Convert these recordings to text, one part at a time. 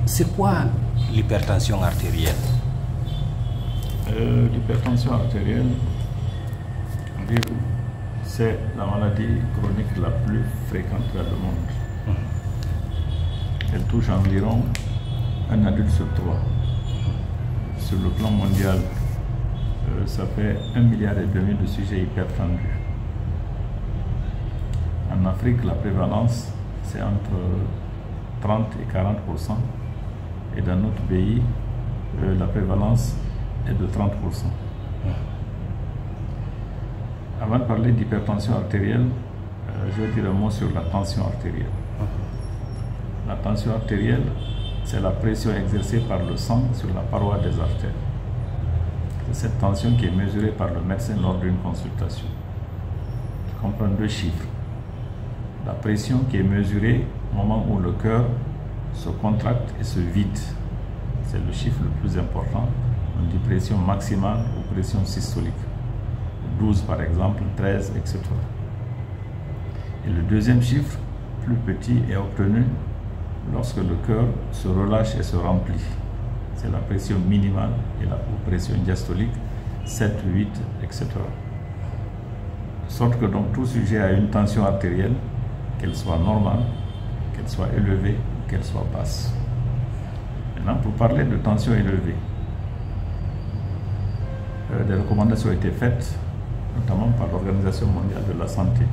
C'est quoi l'hypertension artérielle? L'hypertension artérielle, c'est la maladie chronique la plus fréquente dans le monde. Elle touche environ un adulte sur 3. Sur le plan mondial, ça fait 1,5 milliard de sujets hypertendus. En Afrique, la prévalence, c'est entre 30 et 40%. Et dans notre pays, la prévalence est de 30%. Avant de parler d'hypertension artérielle, je vais dire un mot sur la tension artérielle. La tension artérielle, c'est la pression exercée par le sang sur la paroi des artères. C'est cette tension qui est mesurée par le médecin lors d'une consultation. Je comprends 2 chiffres. La pression qui est mesurée au moment où le cœur se contracte et se vide. C'est le chiffre le plus important. On dit pression maximale ou pression systolique. 12 par exemple, 13, etc. Et le deuxième chiffre, plus petit, est obtenu lorsque le cœur se relâche et se remplit. C'est la pression minimale et la pression diastolique, 7, 8, etc. De sorte que donc tout sujet a une tension artérielle, qu'elle soit normale, qu'elle soit élevée, qu'elle soit basse. Maintenant, pour parler de tension élevée, des recommandations ont été faites, notamment par l'Organisation mondiale de la santé,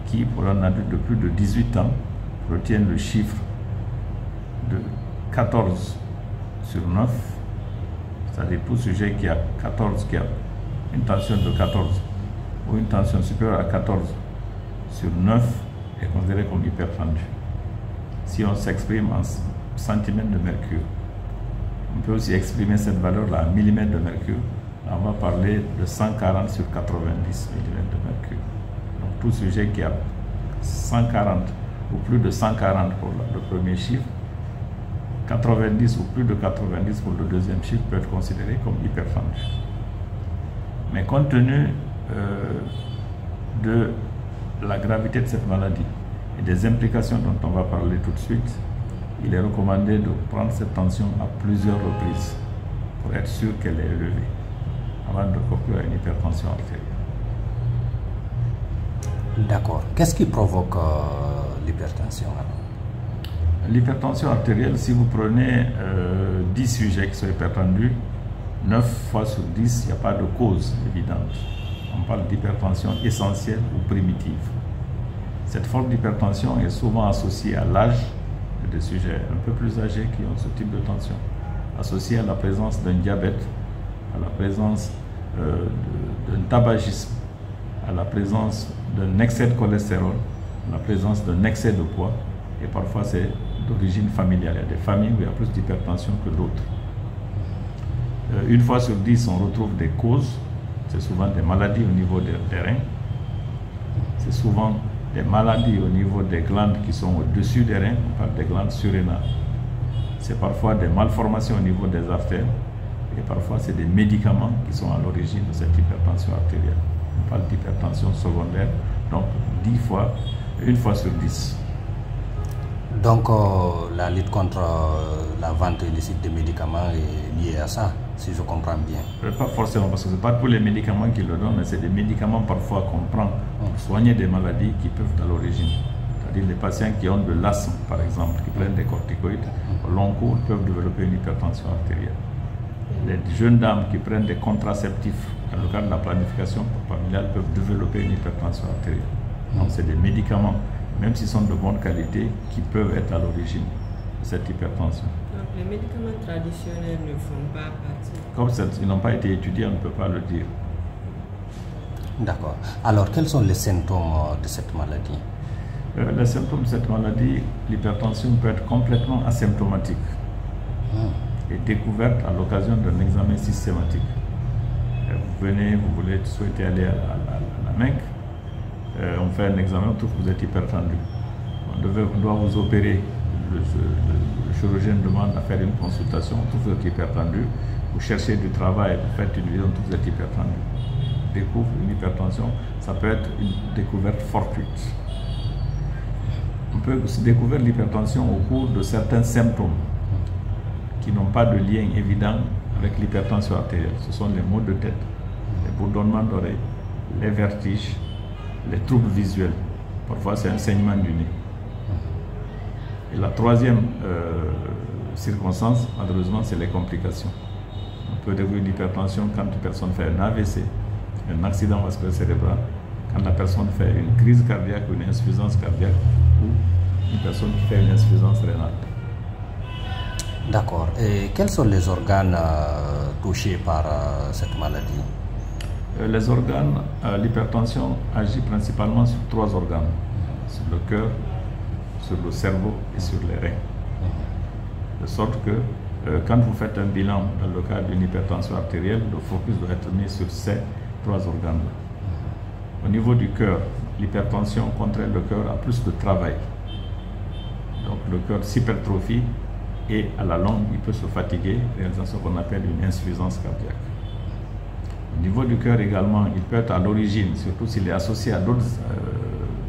qui, pour un adulte de plus de 18 ans, retient le chiffre de 14 sur 9, c'est-à-dire tout sujet qui a 14, qui a une tension de 14 ou une tension supérieure à 14 sur 9 est considéré comme hypertendu. Si on s'exprime en centimètres de mercure, on peut aussi exprimer cette valeur-là en millimètres de mercure. Là, on va parler de 140 sur 90 millimètres de mercure. Donc tout sujet qui a 140 ou plus de 140 pour le premier chiffre, 90 ou plus de 90 pour le deuxième chiffre peut être considéré comme hypertendu. Mais compte tenu de la gravité de cette maladie et des implications dont on va parler tout de suite, il est recommandé de prendre cette tension à plusieurs reprises pour être sûr qu'elle est élevée avant de conclure à une hypertension artérielle. D'accord. Qu'est-ce qui provoque l'hypertension? L'hypertension artérielle, si vous prenez 10 sujets qui sont hypertendus, 9 fois sur 10, il n'y a pas de cause évidente. On parle d'hypertension essentielle ou primitive. Cette forme d'hypertension est souvent associée à l'âge des sujets un peu plus âgés qui ont ce type de tension, associée à la présence d'un diabète, à la présence d'un tabagisme, à la présence d'un excès de cholestérol, à la présence d'un excès de poids, et parfois c'est d'origine familiale. Il y a des familles où il y a plus d'hypertension que d'autres. Une fois sur 10, on retrouve des causes. C'est souvent des maladies au niveau des reins. C'est souvent des maladies au niveau des glandes qui sont au-dessus des reins. On parle des glandes surrénales. C'est parfois des malformations au niveau des artères. Et parfois, c'est des médicaments qui sont à l'origine de cette hypertension artérielle. On parle d'hypertension secondaire. Donc, 10 fois, une fois sur 10. Donc, la lutte contre la vente illicite de médicaments est liée à ça, si je comprends bien. Pas forcément, parce que ce n'est pas tous les médicaments qui le donnent, mais c'est des médicaments parfois qu'on prend pour soigner des maladies qui peuvent être à l'origine. C'est-à-dire les patients qui ont de l'asthme, par exemple, qui prennent des corticoïdes, au long cours peuvent développer une hypertension artérielle. Les jeunes dames qui prennent des contraceptifs, dans le cadre de la planification familiale, peuvent développer une hypertension artérielle. Donc c'est des médicaments, même s'ils sont de bonne qualité, qui peuvent être à l'origine de cette hypertension. Donc les médicaments traditionnels ne font pas partie. Comme ils n'ont pas été étudiés, on ne peut pas le dire. D'accord. Alors, quels sont les symptômes de cette maladie? Les symptômes de cette maladie, l'hypertension peut être complètement asymptomatique et découverte à l'occasion d'un examen systématique. Vous venez, vous souhaitez aller à la Mecque, on fait un examen, on trouve que vous êtes hypertendu. On doit vous opérer, le chirurgien demande à faire une consultation, on trouve que vous êtes hypertendu. Vous cherchez du travail, vous faites une visite, on trouve que vous êtes hypertendu. Découvre une hypertension, ça peut être une découverte fortuite. On peut découvrir l'hypertension au cours de certains symptômes. qui n'ont pas de lien évident avec l'hypertension artérielle. Ce sont les maux de tête, les bourdonnements d'oreilles, les vertiges, les troubles visuels. Parfois, c'est un saignement du nez. Et la troisième circonstance, malheureusement, c'est les complications. On peut développer une hypertension quand une personne fait un AVC, un accident vasculaire cérébral, quand la personne fait une crise cardiaque ou une insuffisance cardiaque, ou une personne qui fait une insuffisance rénale. D'accord. Et quels sont les organes touchés par cette maladie? Les organes, l'hypertension agit principalement sur 3 organes, sur le cœur, sur le cerveau et sur les reins. De sorte que quand vous faites un bilan dans le cas d'une hypertension artérielle, le focus doit être mis sur ces 3 organes-là. Au niveau du cœur, l'hypertension contraint le cœur à plus de travail. Donc le cœur s'hypertrophie et à la longue, il peut se fatiguer, réalisant ce qu'on appelle une insuffisance cardiaque. Au niveau du cœur également, il peut être à l'origine, surtout s'il est associé à d'autres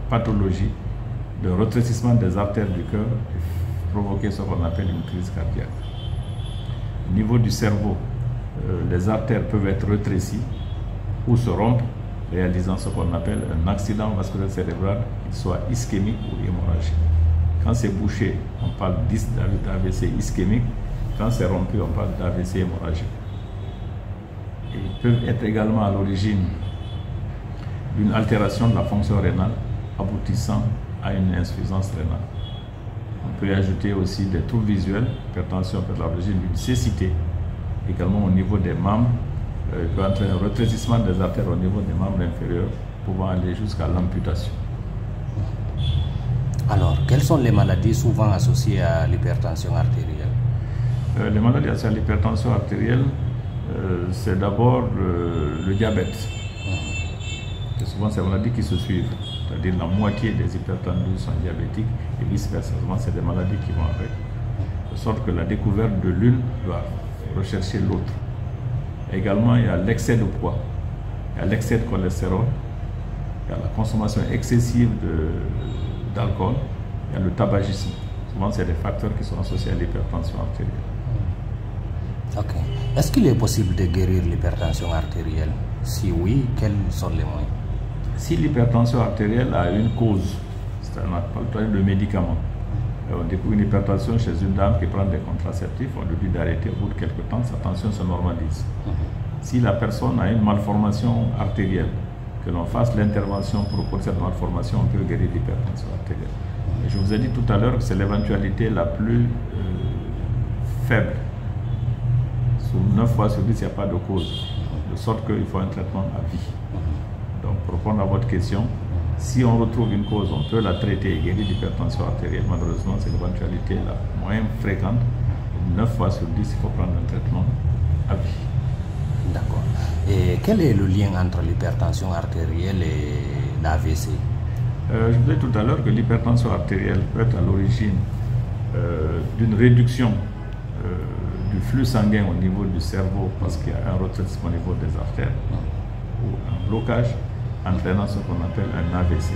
pathologies, de rétrécissement des artères du cœur et provoquer ce qu'on appelle une crise cardiaque. Au niveau du cerveau, les artères peuvent être rétrécies ou se rompre, réalisant ce qu'on appelle un accident vasculaire cérébral, qu'il soit ischémique ou hémorragique. Quand c'est bouché, on parle d'AVC ischémique. Quand c'est rompu, on parle d'AVC hémorragique. Et ils peuvent être également à l'origine d'une altération de la fonction rénale aboutissant à une insuffisance rénale. On peut y ajouter aussi des troubles visuels. L'hypertension peut être à l'origine d'une cécité. Également au niveau des membres, il peut entraîner un rétrécissement des artères au niveau des membres inférieurs, pouvant aller jusqu'à l'amputation. Alors, quelles sont les maladies souvent associées à l'hypertension artérielle? Les maladies associées à l'hypertension artérielle, c'est d'abord le diabète. Et souvent, c'est des maladies qui se suivent. C'est-à-dire la moitié des hypertendus sont diabétiques et vice-versa. Souvent, c'est des maladies qui vont avec. De sorte que la découverte de l'une doit rechercher l'autre. Également, il y a l'excès de poids, il y a l'excès de cholestérol, il y a la consommation excessive d'alcool, il y a le tabagisme. Souvent, c'est des facteurs qui sont associés à l'hypertension artérielle. Ok. Est-ce qu'il est possible de guérir l'hypertension artérielle? Si oui, quels sont les moyens? Si l'hypertension artérielle a une cause, c'est-à-dire on parle de médicaments, on découvre une hypertension chez une dame qui prend des contraceptifs, on lui dit d'arrêter au bout de quelques temps, sa tension se normalise. Si la personne a une malformation artérielle, que l'on fasse l'intervention pour corriger cette malformation, on peut guérir l'hypertension artérielle. Et je vous ai dit tout à l'heure que c'est l'éventualité la plus faible. Sur 9 fois sur 10, il n'y a pas de cause. De sorte qu'il faut un traitement à vie. Donc, pour répondre à votre question, si on retrouve une cause, on peut la traiter et guérir l'hypertension artérielle. Malheureusement, c'est l'éventualité la moins fréquente. 9 fois sur 10, il faut prendre un traitement à vie. D'accord. Et quel est le lien entre l'hypertension artérielle et l'AVC? Je vous disais tout à l'heure que l'hypertension artérielle peut être à l'origine d'une réduction du flux sanguin au niveau du cerveau parce qu'il y a un rétrécissement au niveau des artères ou un blocage entraînant ce qu'on appelle un AVC.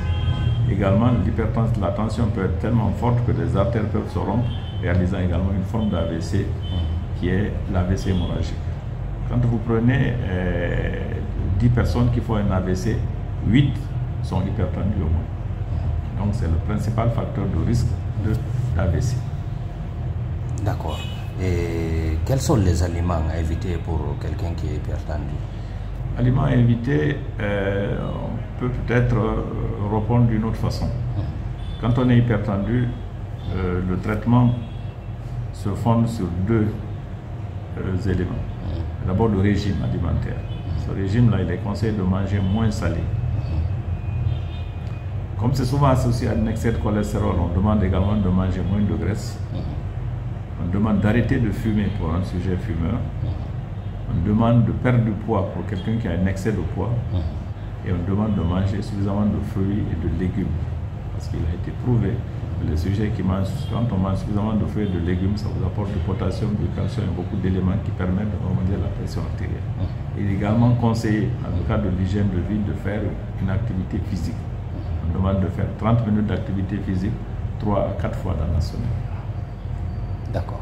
Également, la tension peut être tellement forte que les artères peuvent se rompre, réalisant également une forme d'AVC qui est l'AVC hémorragique. Quand vous prenez 10 personnes qui font un AVC, 8 sont hypertendues au moins. Donc c'est le principal facteur de risque d'AVC. D'accord. Et quels sont les aliments à éviter pour quelqu'un qui est hypertendu? Aliments à éviter, on peut peut-être répondre d'une autre façon. Quand on est hypertendu, le traitement se fonde sur 2 éléments. D'abord le régime alimentaire. Ce régime-là, il est conseillé de manger moins salé. Comme c'est souvent associé à un excès de cholestérol, on demande également de manger moins de graisse. On demande d'arrêter de fumer pour un sujet fumeur. On demande de perdre du poids pour quelqu'un qui a un excès de poids. Et on demande de manger suffisamment de fruits et de légumes. Parce qu'il a été prouvé que les sujets qui mangent, quand on mange suffisamment de fruits et de légumes, ça vous apporte du potassium, du calcium et beaucoup d'éléments qui permettent de normaliser la pression artérielle. Il est également conseillé, dans le cadre de l'hygiène de vie, de faire une activité physique. On demande de faire 30 minutes d'activité physique 3 à 4 fois dans la semaine. D'accord.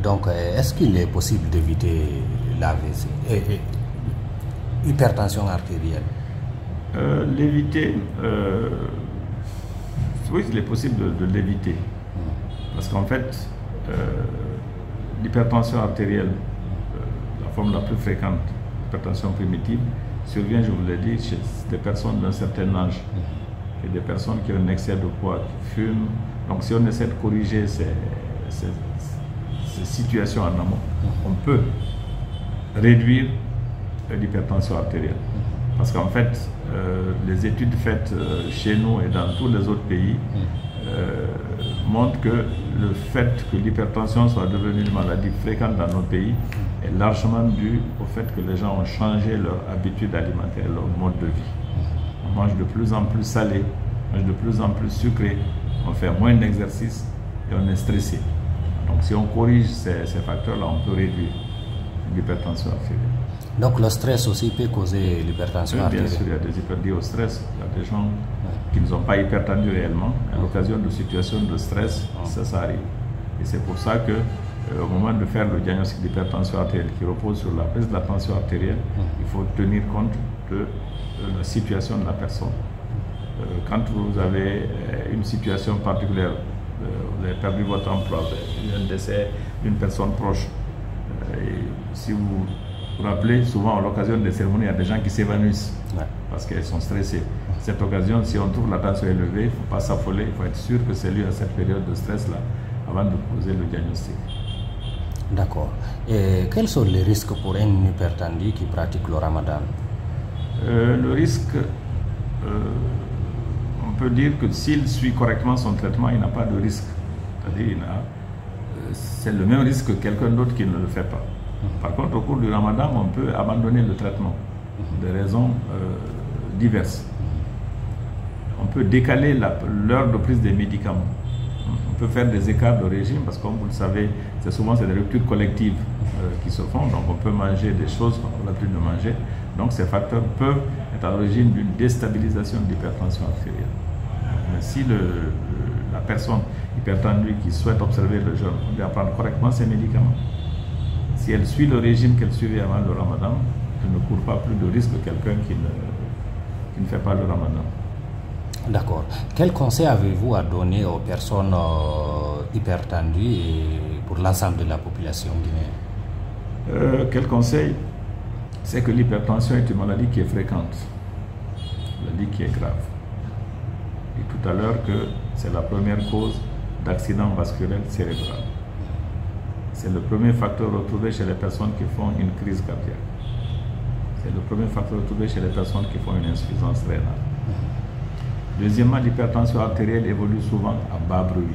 Donc, est-ce qu'il est possible d'éviter l'AVC et hypertension artérielle? L'éviter, oui, il est possible de l'éviter. Parce qu'en fait, l'hypertension artérielle, la forme la plus fréquente, l'hypertension primitive, survient, je vous l'ai dit, chez des personnes d'un certain âge, et des personnes qui ont un excès de poids, qui fument. Donc si on essaie de corriger ces situations en amont, on peut réduire l'hypertension artérielle. Parce qu'en fait, les études faites chez nous et dans tous les autres pays montrent que le fait que l'hypertension soit devenue une maladie fréquente dans nos pays est largement dû au fait que les gens ont changé leur habitude alimentaire, leur mode de vie. On mange de plus en plus salé, on mange de plus en plus sucré, on fait moins d'exercice et on est stressé. Donc si on corrige ces facteurs-là, on peut réduire l'hypertension artérielle. Donc le stress aussi peut causer l'hypertension artérielle? Bien sûr, il y a des hypertendus au stress. Il y a des gens qui ne sont pas hypertendus réellement. À l'occasion de situations de stress, ça arrive. Et c'est pour ça que au moment de faire le diagnostic d'hypertension artérielle qui repose sur la baisse de la tension artérielle, il faut tenir compte de la situation de la personne. Quand vous avez une situation particulière, vous avez perdu votre emploi, vous avez eu un décès d'une personne proche, et si vous vous rappelez, souvent à l'occasion des cérémonies, il y a des gens qui s'évanouissent parce qu'elles sont stressées. Cette occasion, si on trouve la tension élevée, il ne faut pas s'affoler, il faut être sûr que c'est lié à cette période de stress-là avant de poser le diagnostic. D'accord. Et quels sont les risques pour un hypertendu qui pratique le ramadan? Le risque, on peut dire que s'il suit correctement son traitement, il n'a pas de risque. C'est-à-dire c'est le même risque que quelqu'un d'autre qui ne le fait pas. Par contre, au cours du ramadan, on peut abandonner le traitement, des raisons diverses. On peut décaler l'heure de prise des médicaments. On peut faire des écarts de régime, parce que comme vous le savez, souvent des ruptures collectives qui se font, donc on peut manger des choses qu'on n'a plus de manger. Donc ces facteurs peuvent être à l'origine d'une déstabilisation de l'hypertension artérielle. Mais si la personne hypertendue qui souhaite observer le jeûne, on doit prendre correctement ses médicaments. Si elle suit le régime qu'elle suivait avant le ramadan, elle ne court pas plus de risque que quelqu'un qui ne fait pas le ramadan. D'accord. Quel conseil avez-vous à donner aux personnes hypertendues et pour l'ensemble de la population guinéenne? Quel conseil? C'est que l'hypertension est une maladie qui est fréquente, une maladie qui est grave. Et tout à l'heure que c'est la première cause d'accident vasculaire cérébral. C'est le premier facteur retrouvé chez les personnes qui font une crise cardiaque. C'est le premier facteur retrouvé chez les personnes qui font une insuffisance rénale. Deuxièmement, l'hypertension artérielle évolue souvent à bas bruit,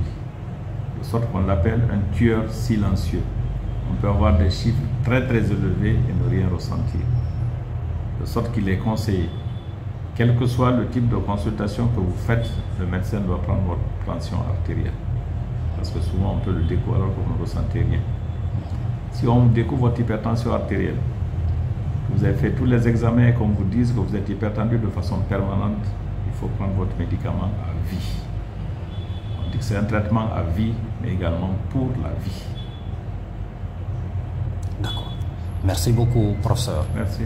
de sorte qu'on l'appelle un tueur silencieux. On peut avoir des chiffres très élevés et ne rien ressentir. De sorte qu'il est conseillé, quel que soit le type de consultation que vous faites, le médecin doit prendre votre tension artérielle. Parce que souvent on peut le découvrir alors que vous ne ressentez rien. Si on découvre votre hypertension artérielle, vous avez fait tous les examens et qu'on vous dise que vous êtes hypertendu de façon permanente, il faut prendre votre médicament à vie. On dit que c'est un traitement à vie, mais également pour la vie. D'accord. Merci beaucoup, professeur. Merci.